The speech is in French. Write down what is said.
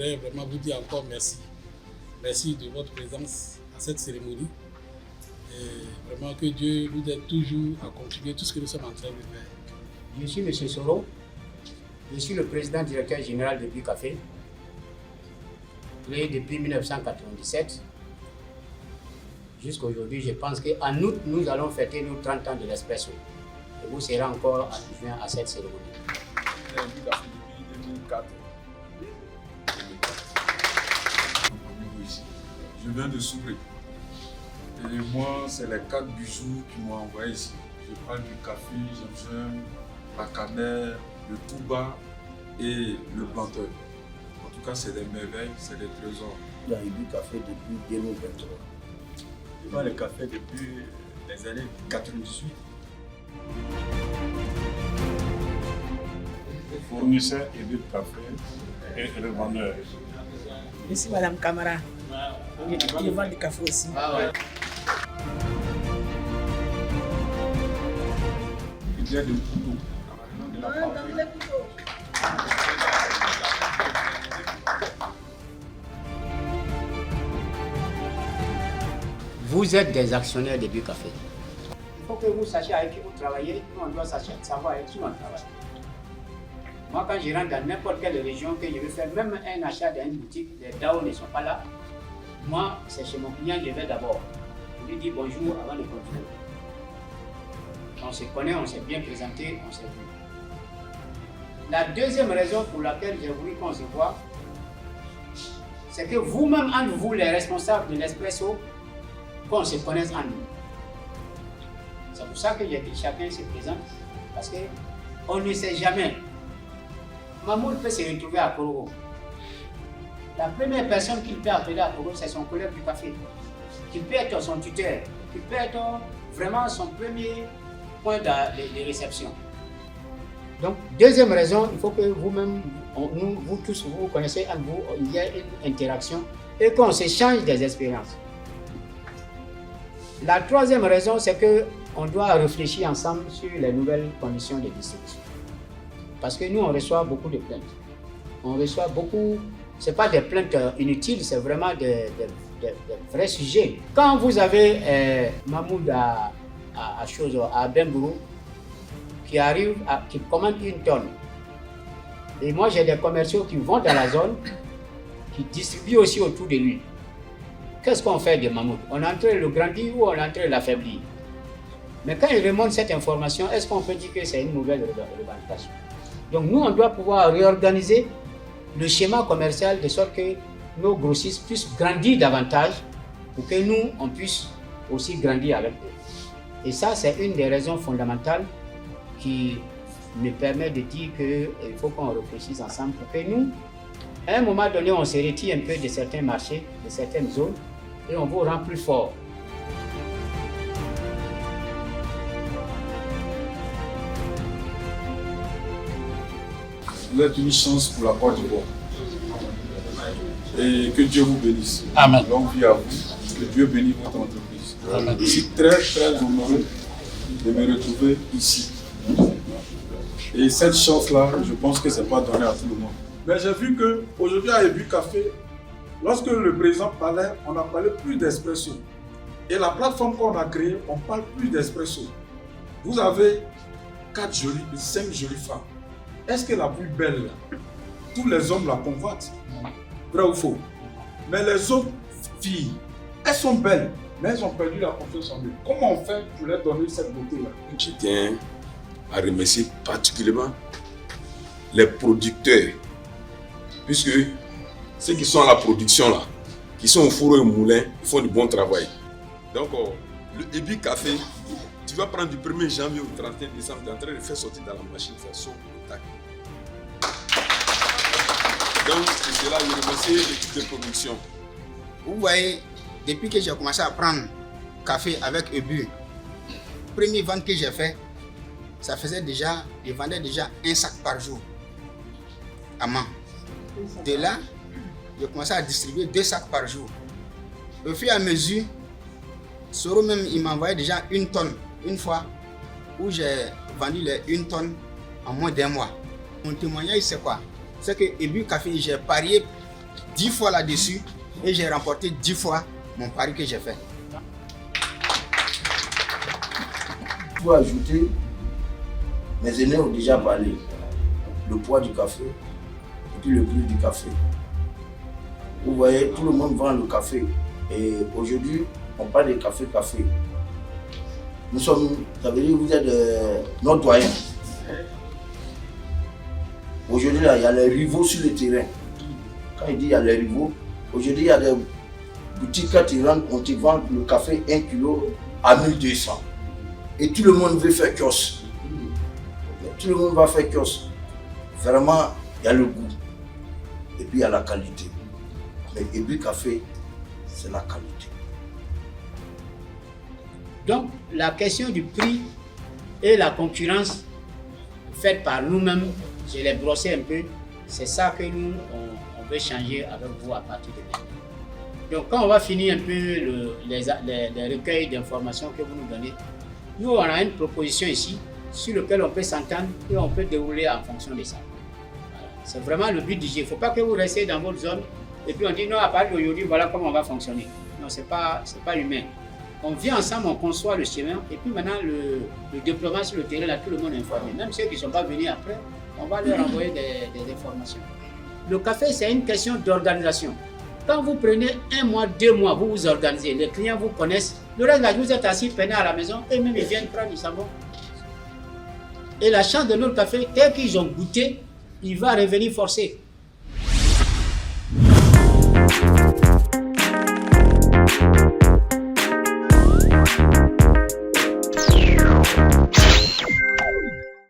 voudrais vraiment vous dire encore merci. Merci de votre présence à cette cérémonie. Et vraiment que Dieu nous aide toujours à continuer tout ce que nous sommes en train de faire. Je suis M. Soro, je suis le président directeur général de Bucafé, créé depuis 1997. Jusqu'à aujourd'hui, je pense qu'en août, nous allons fêter nos 30 ans de l'Espresso. Et vous serez encore adjoint à cette cérémonie. Bucafé depuis 2004. Je viens de Soubré. Et moi, c'est les 4 bijoux qui m'ont envoyé ici. Je parle du café, gingembre, la cannelle, le touba et le planteur. En tout cas, c'est des merveilles, c'est des trésors. J'ai bu café depuis 2023. Je vends le café depuis les années 98. Fournisseur et de café et revendeur. Je suis Madame Camara. Je vends du café aussi. Il y a des couteaux. Vous êtes des actionnaires de Bucafé. Il faut que vous sachiez avec qui vous travaillez, nous on doit savoir avec qui on travaille. Moi, quand je rentre dans n'importe quelle région, que je veux faire même un achat dans une boutique, les DAO ne sont pas là. Moi, c'est chez mon client, je vais d'abord. Je lui dis bonjour avant de continuer. On se connaît, on s'est bien présenté, on s'est vu. La deuxième raison pour laquelle j'ai voulu qu'on se voit, c'est que vous-même, entre vous, les responsables de l'Espresso, qu'on se connaisse en nous. C'est pour ça que j'ai dit chacun se présente, parce qu'on ne sait jamais. Mahmoud peut se retrouver à Korogo. La première personne qu'il peut appeler à Korogo, c'est son collègue du café, qui peut être son tuteur, qui peut être vraiment son premier point de réception. Donc, deuxième raison, il faut que vous-même, vous tous, vous connaissez entre vous, il y a une interaction et qu'on s'échange des expériences. La troisième raison, c'est qu'on doit réfléchir ensemble sur les nouvelles conditions de distribution. Parce que nous, on reçoit beaucoup de plaintes. On reçoit beaucoup, ce n'est pas des plaintes inutiles, c'est vraiment des vrais sujets. Quand vous avez Mahmoud à Bembourou, qui commande 1 tonne, et moi j'ai des commerciaux qui vont dans la zone, qui distribuent aussi autour de lui. Qu'est-ce qu'on fait de Mahmoud? On est en train de le grandir ou on est en train de l'affaiblir? Mais quand il remonte cette information, est-ce qu'on peut dire que c'est une mauvaise revendication? Donc nous, on doit pouvoir réorganiser le schéma commercial de sorte que nos grossistes puissent grandir davantage pour que nous, on puisse aussi grandir avec eux. Et ça, c'est une des raisons fondamentales qui me permet de dire qu'il faut qu'on réfléchisse ensemble pour que nous, à un moment donné, on se retire un peu de certains marchés, de certaines zones, et on vous rend plus fort. Vous êtes une chance pour la Côte d'Ivoire. Et que Dieu vous bénisse. Amen. Longue vie à vous. Que Dieu bénisse votre entreprise. Amen. Je suis très honoré de me retrouver ici. Et cette chance-là, je pense que ce n'est pas donné à tout le monde. Mais j'ai vu qu'aujourd'hui à Bucafé, lorsque le président parlait, on a parlé plus d'espresso. Et la plateforme qu'on a créée, on parle plus d'espresso. Vous avez 5 jolies femmes. Est-ce que la plus belle, tous les hommes la convoitent? Vrai ou faux? Mais les autres filles, elles sont belles, mais elles ont perdu la confiance en eux. Comment on fait pour leur donner cette beauté-là? Je tiens à remercier particulièrement les producteurs, puisque ceux qui sont à la production là, qui sont au four et au moulin, ils font du bon travail. Donc le Bucafé, tu vas prendre du 1er janvier au 31 décembre, tu es en train de faire sortir dans la machine, ça sort au tac. Donc c'est cela, je remercie l'équipe de production. Vous voyez, depuis que j'ai commencé à prendre café avec Ebu, première vente que j'ai fait, ça faisait déjà, je vendais déjà 1 sac par jour à main. De là, j'ai commencé à distribuer 2 sacs par jour. Au fur et à mesure, Soro même, il m'envoyait déjà 1 tonne, une fois, où j'ai vendu les 1 tonne en moins d'1 mois. Mon témoignage, c'est quoi? C'est que Ebu Café, j'ai parié 10 fois là-dessus et j'ai remporté 10 fois mon pari que j'ai fait. Il faut ajouter, mes aînés ont déjà parlé, le poids du café et puis le prix du café. Vous voyez, tout le monde vend le café et aujourd'hui, on parle de café. Nous sommes, ça veut dire que vous êtes nos doyens. Aujourd'hui, là, il y a les rivaux sur le terrain. Quand il dit il y a les rivaux, aujourd'hui, il y a des boutiques, quand tu rentres, on te vend le café 1 kg à 1200. Et tout le monde veut faire kiosque. Tout le monde va faire kiosque. Vraiment, il y a le goût. Et puis, il y a la qualité. Mais Ebu Café, c'est la qualité. Donc, la question du prix et la concurrence faite par nous-mêmes, je l'ai brossé un peu, c'est ça que nous, on veut changer avec vous à partir de maintenant. Donc, quand on va finir un peu les recueils d'informations que vous nous donnez, nous, on a une proposition ici sur laquelle on peut s'entendre et on peut dérouler en fonction de ça. Voilà. C'est vraiment le but du jeu. Il ne faut pas que vous restiez dans votre zone et puis on dit non, à partir d'aujourd'hui, voilà comment on va fonctionner. Non, ce n'est pas humain. On vient ensemble, on conçoit le chemin et puis maintenant le déploiement sur le terrain, là, tout le monde est informé. Même ceux qui ne sont pas venus après, on va leur envoyer des informations. Le café, c'est une question d'organisation. Quand vous prenez 1 mois, 2 mois, vous vous organisez, les clients vous connaissent, le reste là, vous êtes assis, peinez à la maison, et même ils viennent prendre du savon. Et la chance de notre café, dès qu'ils ont goûté, il va revenir forcer.